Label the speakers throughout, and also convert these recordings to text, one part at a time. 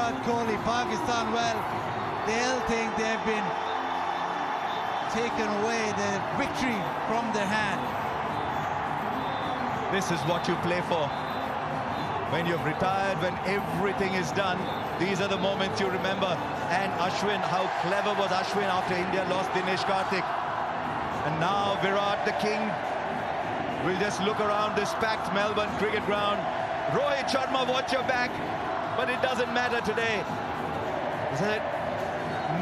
Speaker 1: Virat Kohli. Pakistan, well, they'll think they've been taken away the victory from their hand.
Speaker 2: This is what you play for. When you've retired, when everything is done, these are the moments you remember. And Ashwin, how clever was Ashwin after India lost Dinesh Karthik. And now Virat, the king, will just look around this packed Melbourne cricket ground. Rohit Sharma, watch your back. But it doesn't matter today. Isn't it?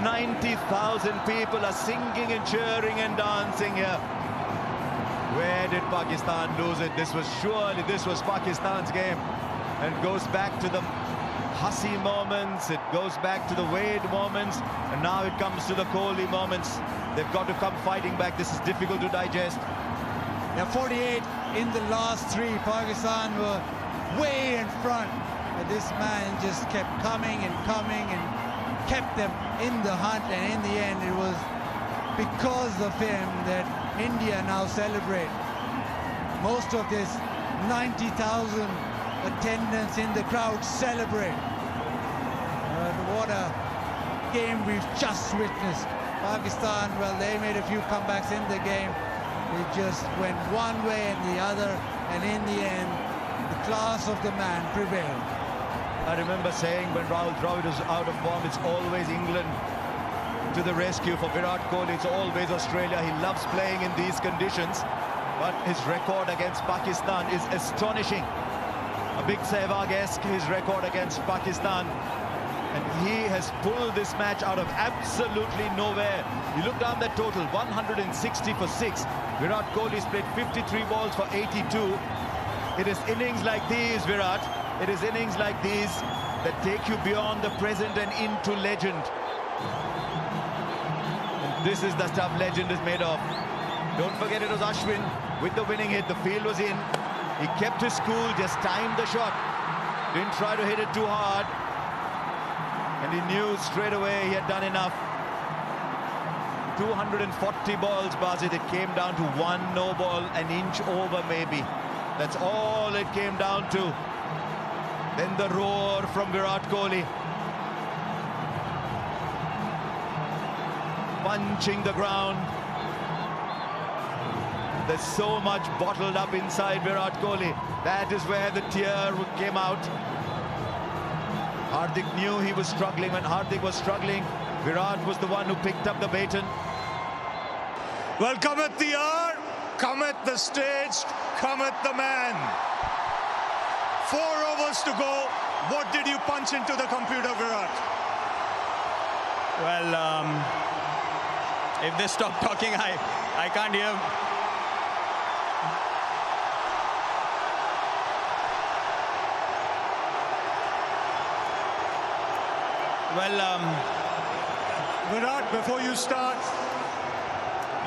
Speaker 2: 90,000 people are singing and cheering and dancing here. Where did Pakistan lose it? This was Pakistan's game. And it goes back to the Hussey moments, it goes back to the Wade moments, and now it comes to the Kohli moments. They've got to come fighting back. This is difficult to digest.
Speaker 1: Yeah, 48 in the last three. Pakistan were way in front. But this man just kept coming and kept them in the hunt, and in the end it was because of him that India now celebrate. Most of this 90,000 attendance in the crowd celebrate. What a game we've just witnessed. Pakistan, well, they made a few comebacks in the game. It just went one way and the other, and in the end, the class of the man prevailed.
Speaker 2: I remember saying when Rahul Dravid was out of form, it's always England to the rescue. For Virat Kohli, it's always Australia. He loves playing in these conditions, but his record against Pakistan is astonishing. A big Sehwag-esque, his record against Pakistan. And he has pulled this match out of absolutely nowhere. You look down that total, 160 for 6. Virat Kohli's played 53 balls for 82. It is innings like these, Virat. It is innings like these that take you beyond the present and into legend. And this is the stuff legend is made of. Don't forget it was Ashwin with the winning hit. The field was in. He kept his cool, just timed the shot. Didn't try to hit it too hard. And he knew straight away he had done enough. 240 balls, Basit. It came down to one no ball, an inch over maybe. That's all it came down to. Then the roar from Virat Kohli. Punching the ground. There's so much bottled up inside Virat Kohli. That is where the tear came out. Hardik knew he was struggling. When Hardik was struggling, Virat was the one who picked up the baton.
Speaker 3: Well, cometh the hour, cometh the stage, cometh the man. 4 overs to go. What did you punch into the computer, Virat?
Speaker 4: Well, if they stop talking, I can't hear. Well,
Speaker 3: Virat, before you start,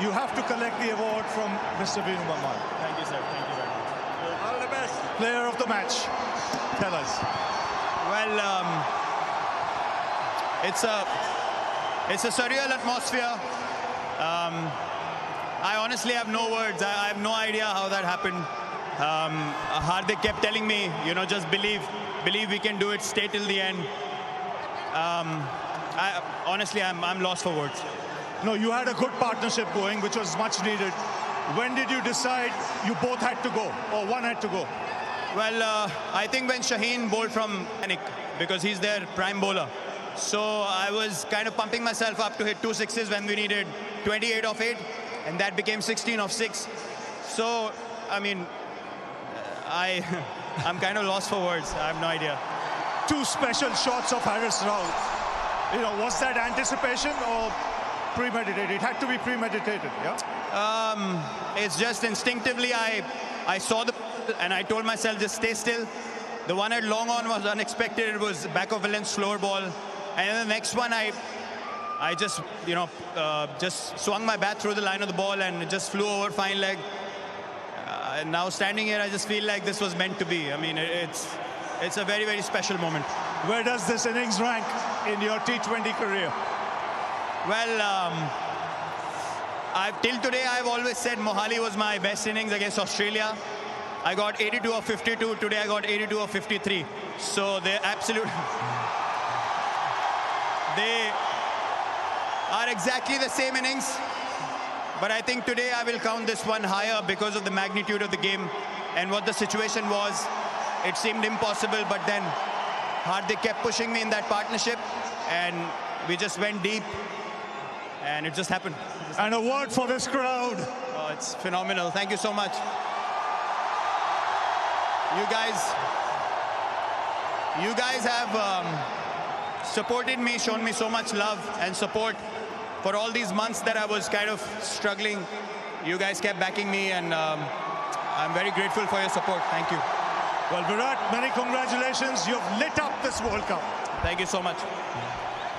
Speaker 3: you have to collect the award from Mr. Venu Mammal.
Speaker 4: Thank you, sir. Thank you very much.
Speaker 3: All the best. Player of the match. Tell us.
Speaker 4: Well, it's a surreal atmosphere. I honestly have no words. I have no idea how that happened. Hardik kept telling me, you know, just believe we can do it, stay till the end. Honestly, I'm lost for words.
Speaker 3: No, you had a good partnership going, which was much needed. When did you decide you both had to go, or one had to go?
Speaker 4: Well, I think when Shaheen bowled from panic, because he's their prime bowler. So I was kind of pumping myself up to hit 2 sixes when we needed 28 off 8, and that became 16 off 6. So, I mean, I'm kind of lost for words. I have no idea.
Speaker 3: 2 special shots of Haris Raul. You know, was that anticipation or premeditated? It had to be premeditated, yeah?
Speaker 4: It's just instinctively I saw the and I told myself just stay still. The one at long on was unexpected. It was back of a length slower ball, and then the next one I just, you know, just swung my bat through the line of the ball and it just flew over fine leg. Now standing here, I just feel like this was meant to be. I mean, it's a very, very special moment.
Speaker 3: Where does this innings rank in your T20 career?
Speaker 4: Well, till today, I've always said Mohali was my best innings against Australia. I got 82 of 52. Today, I got 82 of 53. So they're absolute. were exactly the same innings. But I think today I will count this one higher because of the magnitude of the game and what the situation was. It seemed impossible, but then Hardik kept pushing me in that partnership, and we just went deep, and it just happened.
Speaker 3: And a word for this crowd.
Speaker 4: Oh, it's phenomenal. Thank you so much. You guys have supported me, shown me so much love and support for all these months that I was kind of struggling. You guys kept backing me, and I'm very grateful for your support. Thank you.
Speaker 3: Well, Virat, many congratulations. You've lit up this World Cup.
Speaker 4: Thank you so much.